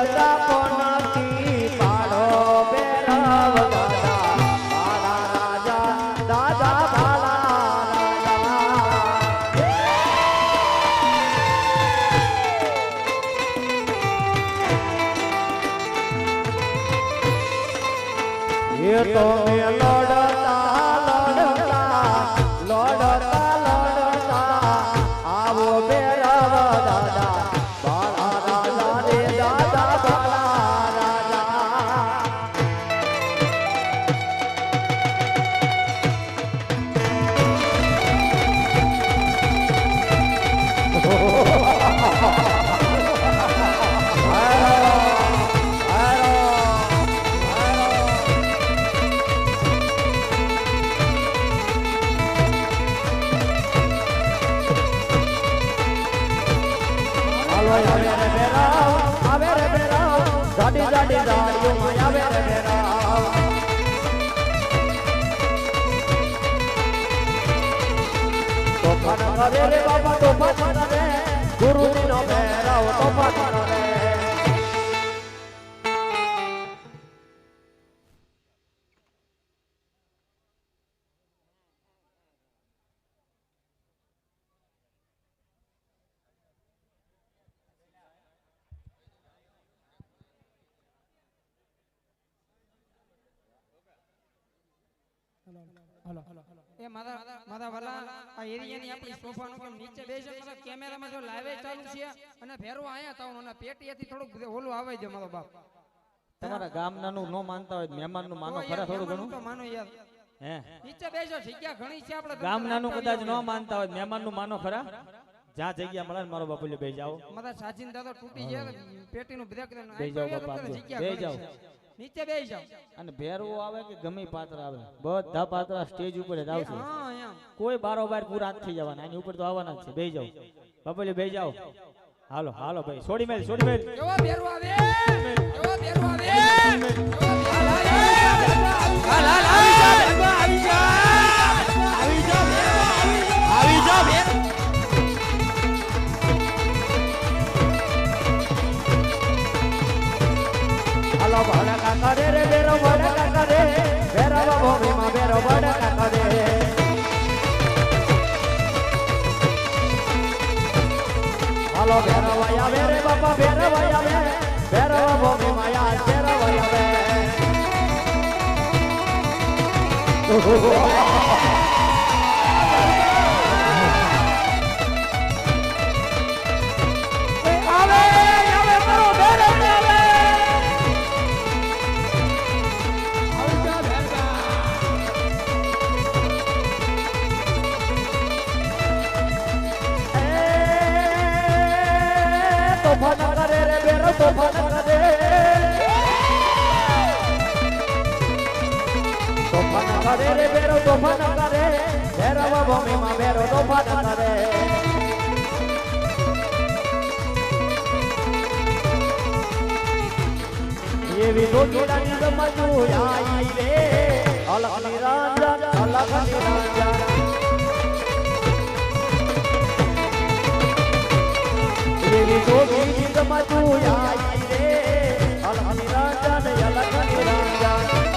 લોડતા કોનાથી પાડો બેરાવ દાદા બાલા રાજા દાદા બાલા રાજા એ તો મે લોડતા આવો બેરાવ દાદા બાલા રાજા રે દાદા બાલા રાજા જાડી જાડી દાડીઓ માં આવે રે બેરાવ તોફાન કરે રે બાબા તોફાન કરે ગુરુજી નો બેરાવ તોફાન કરે એ મારા વાલા આ એરિયાની આપણી સોફાનો કેમ નીચે બેસે મારા કેમેરામાં જો લાઈવ ચાલુ છે અને ભેરવો આયા તાવ અને પેટીએથી થોડુંક ઓલું આવે છે મારો બાપ તમારા ગામનાનું નો માનતા હોય મહેમાનનું માનો ખરા થોડું ઘણું તો માનો યાર હે નીચે બેસો જગ્યા ઘણી છે આપણે ગામનાનું કદાચ નો માનતા હોય મહેમાનનું માનો ખરા જ્યાં જગ્યા મળે મારો બાપુ બે જાઓ મારા સાજીન દાદા તૂટી જાય પેટીનું બ્રેક બે જાઓ બાપા બે જાઓ નીચે બેસી જાવ અને ભેરવો આવે કે ગમે પાત્ર આવે બધા પાત્ર સ્ટેજ ઉપર જ આવશે હા એમ કોઈ બારોબાર પૂરા થઈ જવાના આની ઉપર તો આવવાના જ છે બે જાઓ બાપુલી બે જાઓ હાલો હાલો ભાઈ છોડી મેલ કેવો ભેરવો આવે કેવો ભેરવો આવે આવી જા હાલો ભડકા કરે રે બેરો ભડકા કરે બેરાવ ભૂમિમાં બેરો ભડકા કરે હાલો બેરવાયા આવે રે બાપા બેરવાયા આવે બેરવ ભૂમિમાં યાર બેરવાયા આવે આવે મારો બેરવાયા તોફાન કરે રે બેરો તોફાન કરે રે બેરો તોફાન કરે બેરવ ભૂમિમાં બેરો તોફાન કરે એવી ગોગીડાની રમતું આઈ રે અલગ નિરંજન અલગ નિરંજન એવી ગોગીની રમતું આઈ રે અલગ નિરંજન અલગ નિરંજન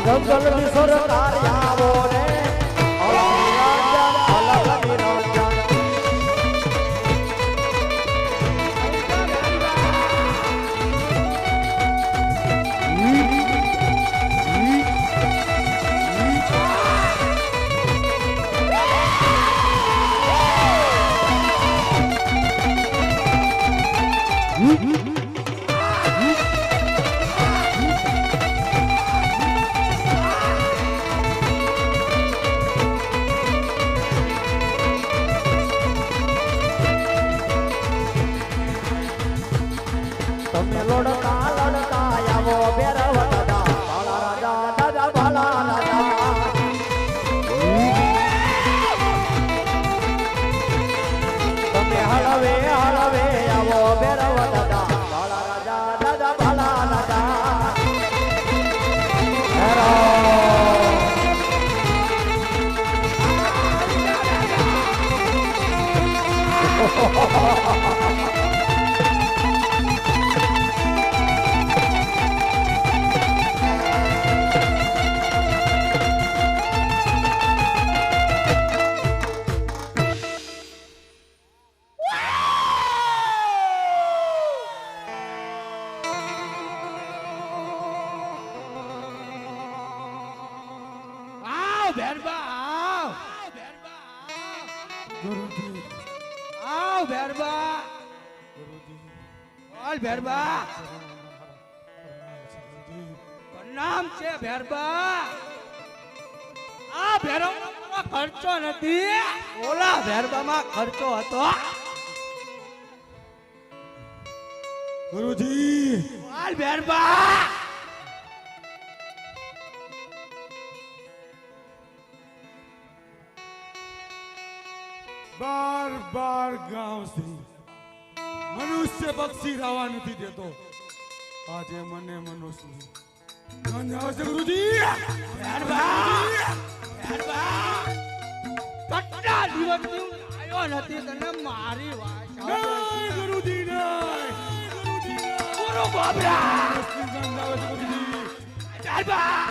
જંગલની સરકાર આવો રે અલગ નિરંજન ભેરબા આવ ગુરુજી આવ ભેરબા બોલ ભેરબા નામ છે ભેરબા આ ભેરવામાં ખર્ચો નથી ઓલા ભેરબામાં ખર્ચો હતો ગુરુજી બોલ ભેરબા બાર બાર ગાંવથી મનુષ્ય પક્ષી રાવા નથી દેતો આજે મને મનુષ્ય ગંધ આવે છે ગુરુજી કેટલા દિવસથી હું આવ્યો નથી તને મારી વાત નહીં ગુરુજી નહીં ગુરુ ગોબરા મનુષ્યની ગંધ આવે છે ગુરુજી ભેરબા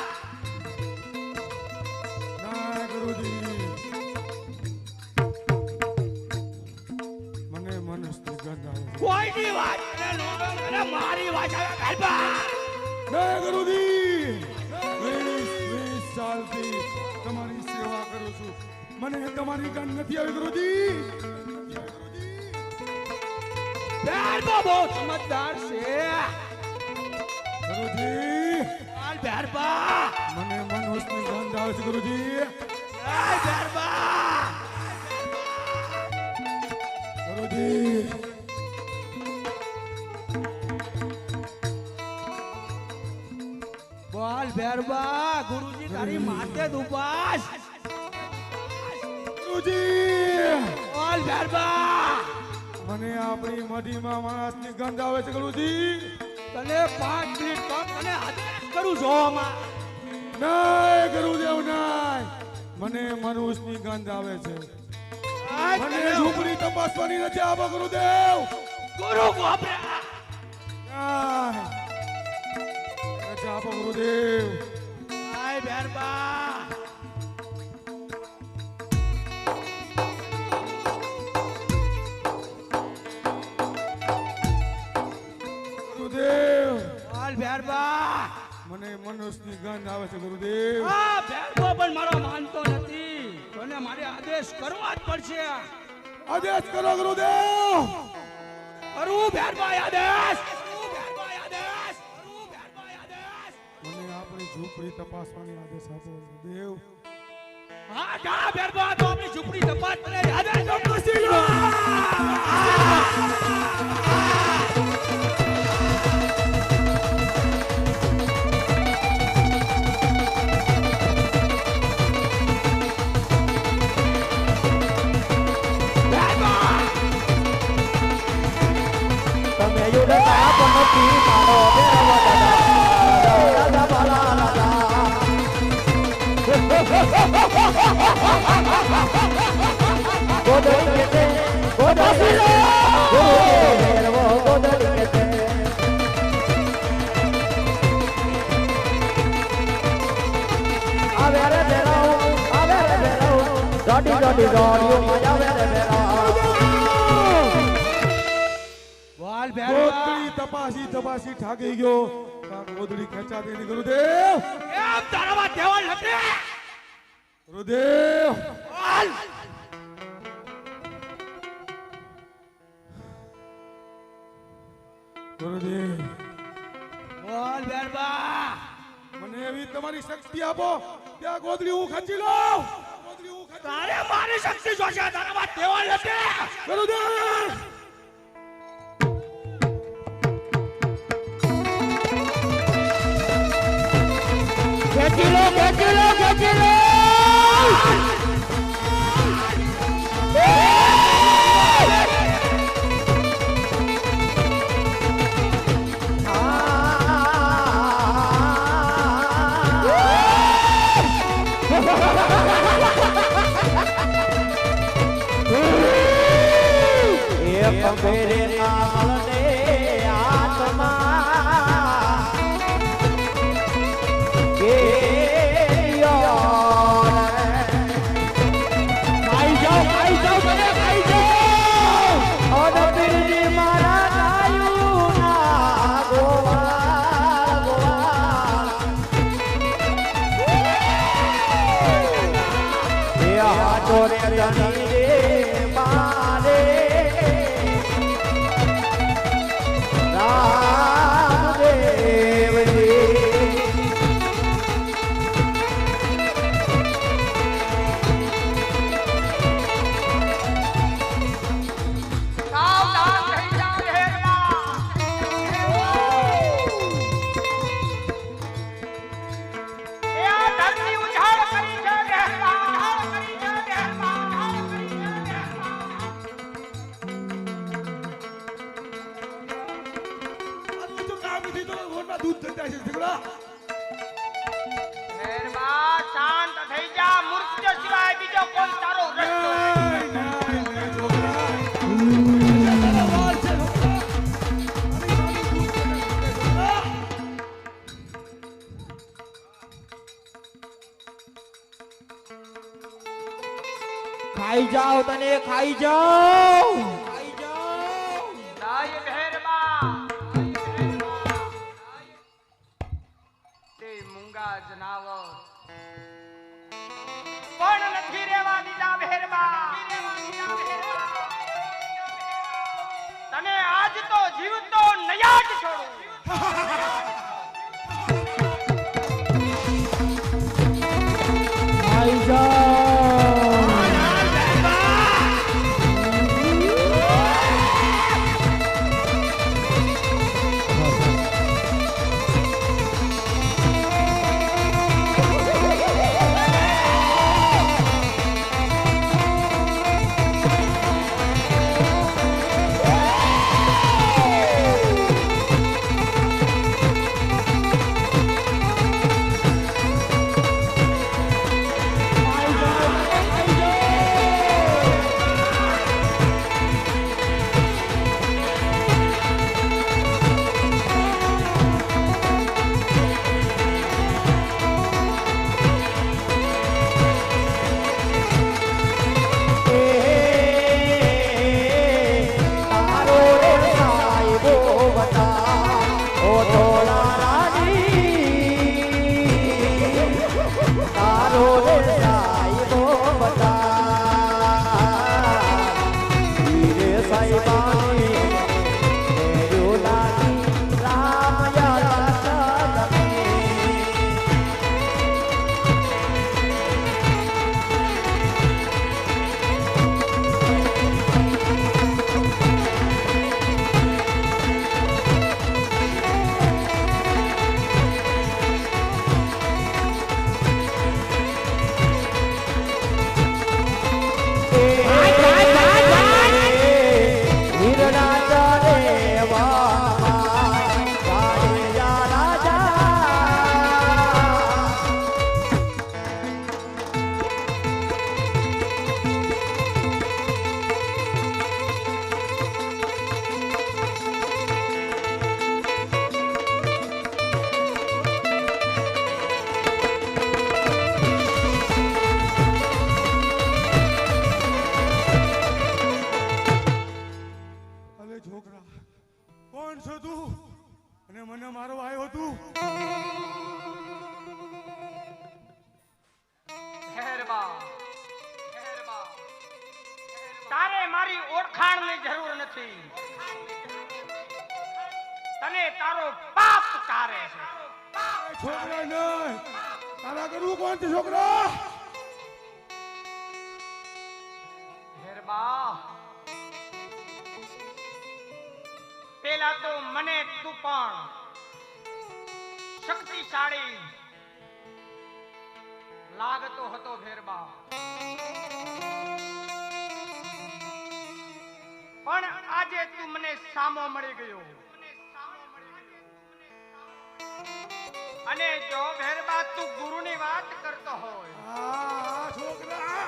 ના ગુરુજી મને મનુષ્યની ગંધ આવે છે કોઈની વાત મને મારી વાત આવે ભેરબા જય ગુરુજી 20 સાલથી તમારી સેવા કરું છું મને તમારી ગંધ નથી આવી ગુરુજી ભેરબા બહુ સમજદાર છે ગુરુજી હાલ ભેરબા મને મનુષ્યની ગંધ આવે છે ગુરુજી હાલ ભેરબા ગુરુજી બોલ ભેરબા ગુરુજી તારી માથે જ ઉપાસ ગુરુજી બોલ ભેરબા મને આપણી મઢીમાં માણસની ગંધ આવે છે ગુરુજી તને 5 મિનિટ તો તને આદેશ કરું જોવામાં નહીં ગુરુદેવ નહીં મને મનુષ્યની ગંધ આવે છે મને ઝૂંપડી તપાસવાની રજા આપો ગુરુદેવ ગુરુ ગોબરા નહીં. રજા આપો ગુરુદેવ હાય ભેરબા ગુરુદેવ બોલ ભેરબા મને મનુષ્યની ગંધ આવે છે ગુરુદેવ આ ભેરબો પણ મારો માનતો નથી તને મારે આદેશ કરવા જ પડશે આદેશ કરો ગુરુદેવ કરું ભેરબા આદેશ મને આપણી ઝૂંપડી તપાસવાની આદેશ આપો ગુરુદેવ હા જા ભેરબા તો આપણી ઝૂંપડી તપાસ કરે આદેશ આપો તમે યુડતા પનતી મારો બેરવા દાદા રાજા બાલા રાજા ગોદડી કેતે ગોદડી બેરવો ગોદડી કેતે આવે રે બેરાઓ ગાડી ગાડી ગાડીઓ મજા આવે રે બેરાઓ બોલ ભેરબા ગોદડી તપાસી ઠાકી ગયો આ ગોદડી ખેંચાતી નહીં ગુરુદેવ એમ તારામાં દેવળ નથી ગુરુદેવ બોલ ગુરુદેવ બોલ ભેરબા મને એવી તમારી શક્તિ આપો ત્યાં ગોદડી હું ખેંચી લઉં તારે મારી શક્તિ જોશે તારામાં દેવળ નથી ગુરુદેવ ખેંચી લો મેરે નાલ ને આત્મા કે ખાઈ જાઓ તમે ખાઈ જાઓ ઓર પીરી મારા નાયું ના ગોવાળ ગોવાળ વાંચો રે ધણી રે મારે રામદેવ રે સાવધાન થઈ જા હેરમાં એ આ ધરતી ઉજાડ કરી છે હેરમાં કરી છે હેરમાં કરી છે આ તો કામ નથી તો ઘોડમાં દૂધ થઈ જાય છે ઝઘડા હેરમાં શાંત થઈ જા મૃત્યુ સિવાય બીજો કોઈ તારો રસ્તો નથી. ખાઈ જાઓ તને ખાઈ જાઓ સાહેબ હેરમાં તે મૂંગા જનાવર પણ નથી રેવા દીધા હેરમાં તને આજ તો જીવતો નયા જ છોડું ખાઈ જાઓ તારે મારી ઓળખાણની જરૂર નથી. તને તારો પાપ કારે છે. છોકરા નહીં તારા કરવું કોણ છે છોકરા? હેરબા પેલા તો મને તું પણ શક્તિશાળી લાગતો હતો ભેરબા, પણ આજે તું મને સામો મળી ગયો. અને જો ભેરબા તું ગુરુની વાત કરતો હોય, છોકરા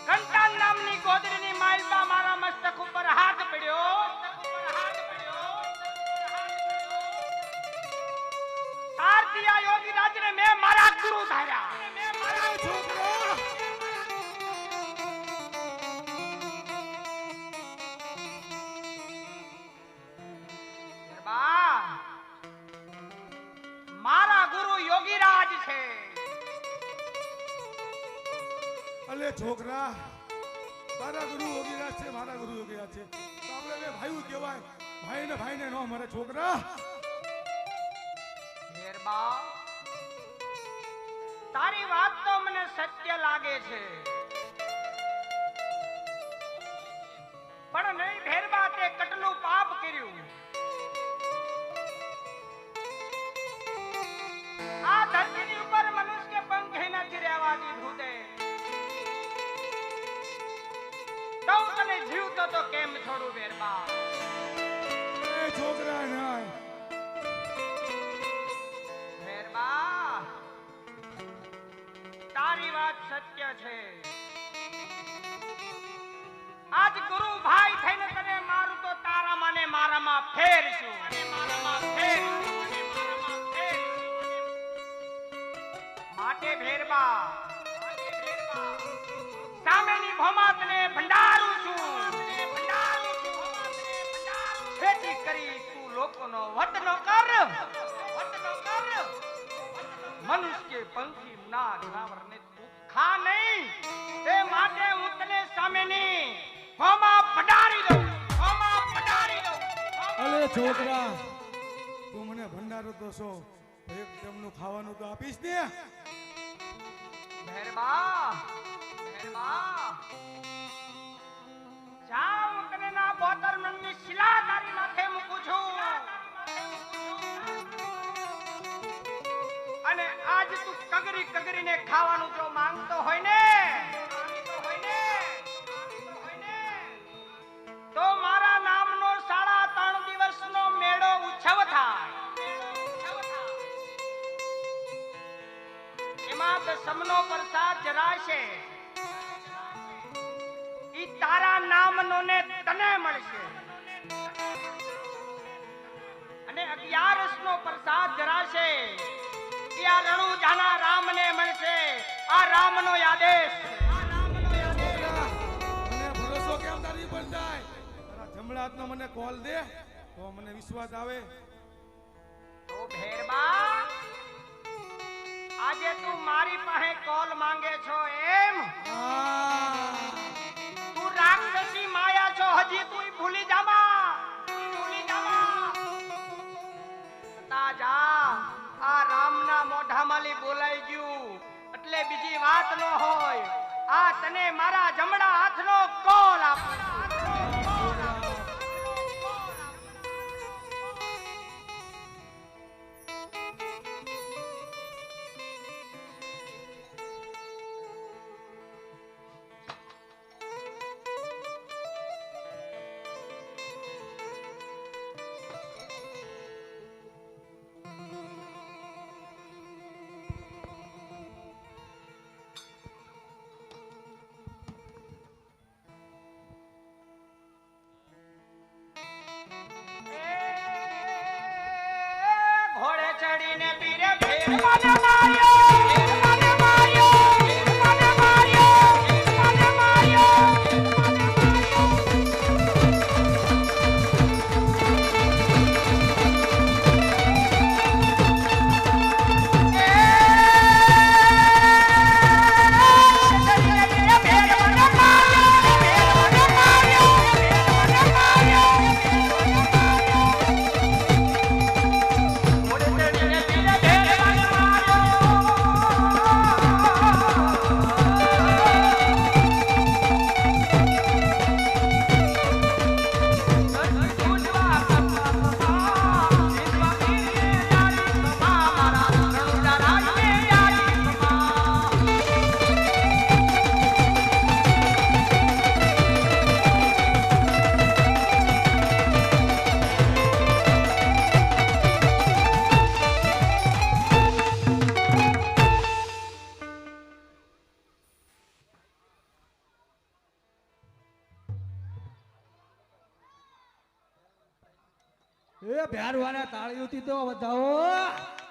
કંટાન નામની ગોદડીની માલબા મારા મસ્તક ઉપર હાથ પડ્યો. તારથી આ યોગી રાજને મેં મારા ગુરુ ધાર્યા. છોકરા મારા ગુરુ યોગીરાજ છે. અલે છોકરા તારા ગુરુ યોગીરાજ છે મારા ગુરુ યોગીરાજ છે તો આપણે બે ભાઈઓ કહેવાય ભાઈને નો મારા છોકરા મેરબા તારી વાત તો મને સત્ય લાગે છે પણ નહીં ભેરબા તે કેટલું પાપ કર્યું આ ધરતીની ઉપર મનુષ્ય પંખે નથી રહેવા દીધું તે તો તને જીવતો તો કેમ છોડું ભેરબા એ છોકરા ના ભેરબા તારી વાત સત્ય છે આજ ગુરુ ભાઈ થઈને તને મારું તો તારામાં ને મારામાં ફેરશું માટે ભેરબા સામેની ભોમાતને ભંડારું છું ખેતી કરી તું લોકોનો વધ નો કર મનુષ્ય પંખી ના જનાવરને તું ખા નહીં તે માટે હું તને સામેની ભોમા ભંડારી દઉં અલે છોકરા તું મને ભંડારો તો છો એક ટાઈમનું ખાવાનું તો આપીશ ને ભેરબા જાઉં તને ના બોતર મનની શિલા તારી માથે મૂકું છું અને આજ તું કગરીને ખાવાનું જો માંગતો હોય ને તો મારા નામનો 3.5 દિવસનો મેળો ઉત્સવ થાય એમાં દસમનો પ્રસાદ જરાશે ઈ તારા નામનો ને તને મળશે અને 11 નો પ્રસાદ જરાશે ઈ આ રણુજાના રામને મળશે આ રામનો આદેશ મને ભરોસો કેમ તારી બંધાય તારા જમણા હાથનો મને કોલ દે તો મને વિશ્વાસ આવે તો ભેરબા આજે તું મારી પાસે કોલ માંગે છો એમ તું રાક્ષસી માયા છો હજી તું ભૂલી જામા તાજા આ રામના મોઢામાંથી બોલાઈ ગયું એટલે બીજી વાત ન હોય આ તને મારા જમણા હાથનો કોલ આપું ઘોડે ચડીને પીરે ભેરવાને માર્યો એ ભેરવાને તાળીઓથી તો વધાવો